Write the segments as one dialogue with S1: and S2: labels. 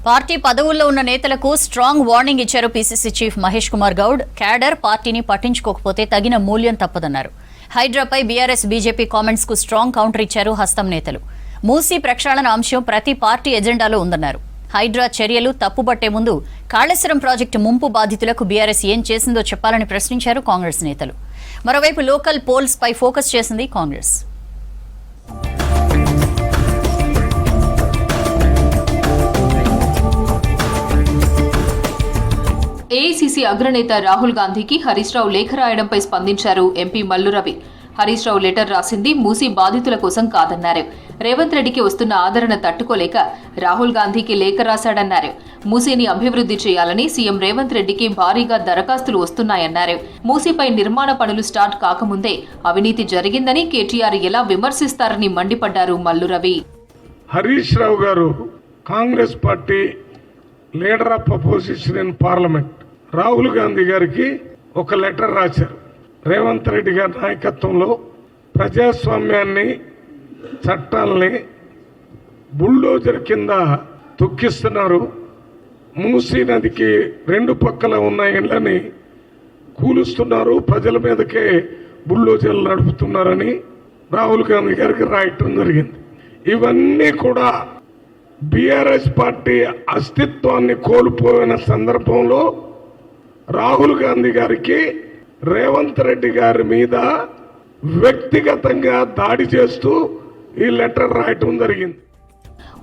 S1: Party పదవుల్లో ఉన్న నేతలకు స్ట్రాంగ్ వార్నింగ్ ఇచ్చారు PCC chief Mahesh Kumar Goud. Cadre పార్టీని పట్టించుకోకపోతే తగిన మూల్యం తప్పదన్నారు. హైడ్రాపై బీఆర్ఎస్ బీజేపీ కామెంట్స్ కు స్ట్రాంగ్ కౌంటర్ ఇచ్చారు హస్తం నేతలు. మూసీ ప్రక్షాళన అంశం ప్రతి పార్టీ ఎజెండాలో ఉందన్నారు. హైడ్రా చర్యలు తప్పుబట్టే ముందు కాళేశ్వరం ప్రాజెక్టు ముంపు బాధితులకు బీఆర్ఎస్ ఏం చేసిందో చెప్పాలని ప్రశ్నించారు కాంగ్రెస్ నేతలు. మరోవైపు లోకల్ పోల్స్ పై ఫోకస్ చేసింది కాంగ్రెస్.
S2: ఏఐసీసీ అగ్రనేత రాహుల్ గాంధీకి హరీష్ రావు లేఖ రాయడంపై స్పందించారు ఎంపీ మల్లు రవి. హరీష్ రావు లెటర్ రాసింది మూసీ బాధితుల కోసం కాదన్నారు. రేవంత్ రెడ్డికి వస్తున్న ఆదరణ తట్టుకోలేక రాహుల్ గాంధీకి లేఖ రాశాడన్నారు. మూసీని అభివృద్ధి చేయాలని సీఎం రేవంత్ రెడ్డికి భారీగా దరఖాస్తులు వస్తున్నాయన్నారు. మూసీపై నిర్మాణ పనులు స్టార్ట్ కాకముందే అవినీతి జరిగిందని కేటీఆర్ ఎలా విమర్శిస్తారని మండిపడ్డారు మల్లు రవి.
S3: హరీష్ రావు గారు Congress party leader of opposition in parliament Rahul Gandhi గారికి ఒక లెటర్ రాశారు. రేవంత్ రెడ్డి గారి నాయకత్వంలో ప్రజాస్వామ్యాన్ని, చట్టాలని బుల్డోజర్ కింద తొక్కిస్తున్నారు. మూసీ నదికి రెండు పక్కల ఉన్న ఇళ్లని కూలుస్తున్నారు, ప్రజల మీదకే బుల్డోజర్లు నడుపుతున్నారని రాహుల్ గాంధీ గారికి రాయటం జరిగింది. ఇవన్నీ కూడా బీఆర్ఎస్ పార్టీ అస్తిత్వాన్ని కోల్పోయిన సందర్భంలో రాహుల్ గాంధీ గారికి రేవంత్ రెడ్డి గారి మీద వ్యక్తిగతంగా దాడి చేస్తూ ఈ లెటర్ రాయటం జరిగింది.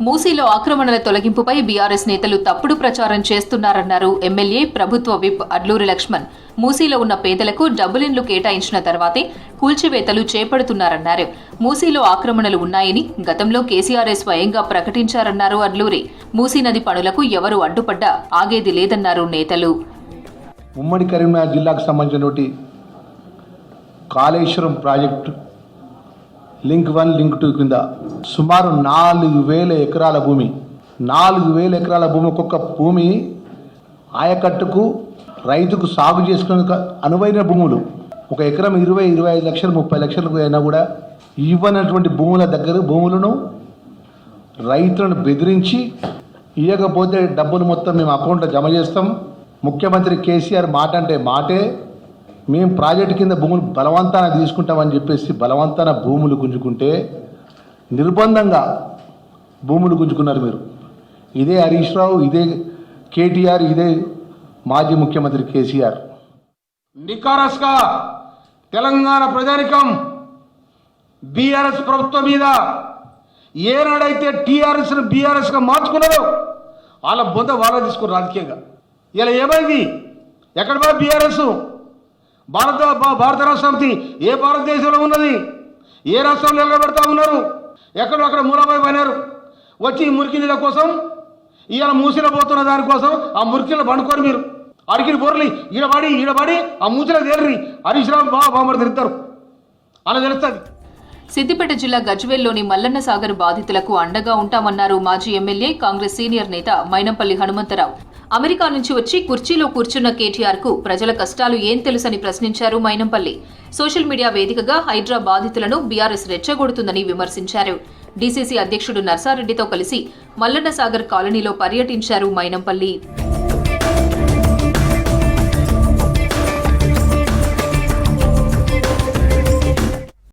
S2: మూసీలో ఆక్రమణల తొలగింపుపై బీఆర్ఎస్ నేతలు తప్పుడు ప్రచారం చేస్తున్నారన్నారు ఎమ్మెల్యే ప్రభుత్వ విప్ అడ్లూరి లక్ష్మణ్. మూసీలో ఉన్న పేదలకు డబులిన్లు కేటాయించిన తర్వాతే కూల్చివేతలు చేపడుతున్నారన్నారు. మూసీలో ఆక్రమణలు ఉన్నాయని గతంలో కేసీఆర్ స్వయంగా ప్రకటించారన్నారు అడ్లూరి. మూసీ నది పనులకు ఎవరు అడ్డుపడ్డా ఆగేది లేదన్నారు నేతలు.
S4: ఉమ్మడి కరీంనగర్ జిల్లాకు సంబంధించిన కాళేశ్వరం ప్రాజెక్టు లింక్ 1, లింక్ 2 కింద సుమారు 4,000 ఎకరాల భూమి, 4,000 ఎకరాల భూమి, ఒక్కొక్క భూమి ఆయకట్టుకు రైతుకు సాగు చేసుకునే అనువైన భూములు. ఒక ఎకరం 20-25 లక్షలు 30 లక్షలకు అయినా కూడా ఇవ్వనటువంటి భూములను రైతులను బెదిరించి ఇవ్వకపోతే డబ్బులు మొత్తం మేము అకౌంట్లో జమ చేస్తాం. ముఖ్యమంత్రి కేసీఆర్ మాట అంటే మాటే, మేము ప్రాజెక్టు కింద భూములు బలవంతాన తీసుకుంటామని చెప్పేసి బలవంతాన భూములు గుంజుకుంటే నిర్బంధంగా భూములు గుంజుకున్నారు మీరు. ఇదే హరీష్ రావు, ఇదే కేటీఆర్, ఇదే మాజీ ముఖ్యమంత్రి కేసీఆర్.
S5: నికారస్గా తెలంగాణ ప్రజానికం బీఆర్ఎస్ ప్రభుత్వం మీద ఏనాడైతే టీఆర్ఎస్ను బీఆర్ఎస్గా మార్చుకున్నారో వాళ్ళ బొంద వాళ్ళ తీసుకున్నారు రాజకీయంగా. ఇలా ఏమైంది? ఎక్కడ పోయి బీఆర్ఎస్ భారత రాష్ట్ర సమితి ఏ భారతదేశంలో ఉన్నది? ఏ రాష్ట్రంలో నిలబెడతా ఉన్నారు? ఎక్కడో అక్కడ మూలపై పోయినారు. వచ్చి ఈ మురికి నీళ్ళ కోసం ఇవాళ మూసిలో పోతున్న దానికోసం ఆ మురికిలో పండుకొని మీరు అడిగిన బోర్లి ఈడబడి ఆ మూసిలో తేలి హరీష్ రావు బామరు తిరుగుతారు, అలా తెలుస్తుంది.
S2: సిద్దిపేట జిల్లా గజ్వేల్లోని మల్లన్న సాగర్ బాధితులకు అండగా ఉంటామన్నారు మాజీ ఎమ్మెల్యే కాంగ్రెస్ సీనియర్ నేత మైనంపల్లి హనుమంతరావు. అమెరికా నుంచి వచ్చి కుర్చీలో కూర్చున్న కేటీఆర్ కు ప్రజల కష్టాలు ఏం తెలుసని ప్రశ్నించారు మైనంపల్లి. సోషల్ మీడియా వేదికగా హైడ్రా బాధితులను బీఆర్ఎస్ రెచ్చగొడుతుందని విమర్శించారు. డీసీసీ అధ్యక్షుడు నర్సారెడ్డితో కలిసి మల్లన్న సాగర్ కాలనీలో పర్యటించారు మైనంపల్లి.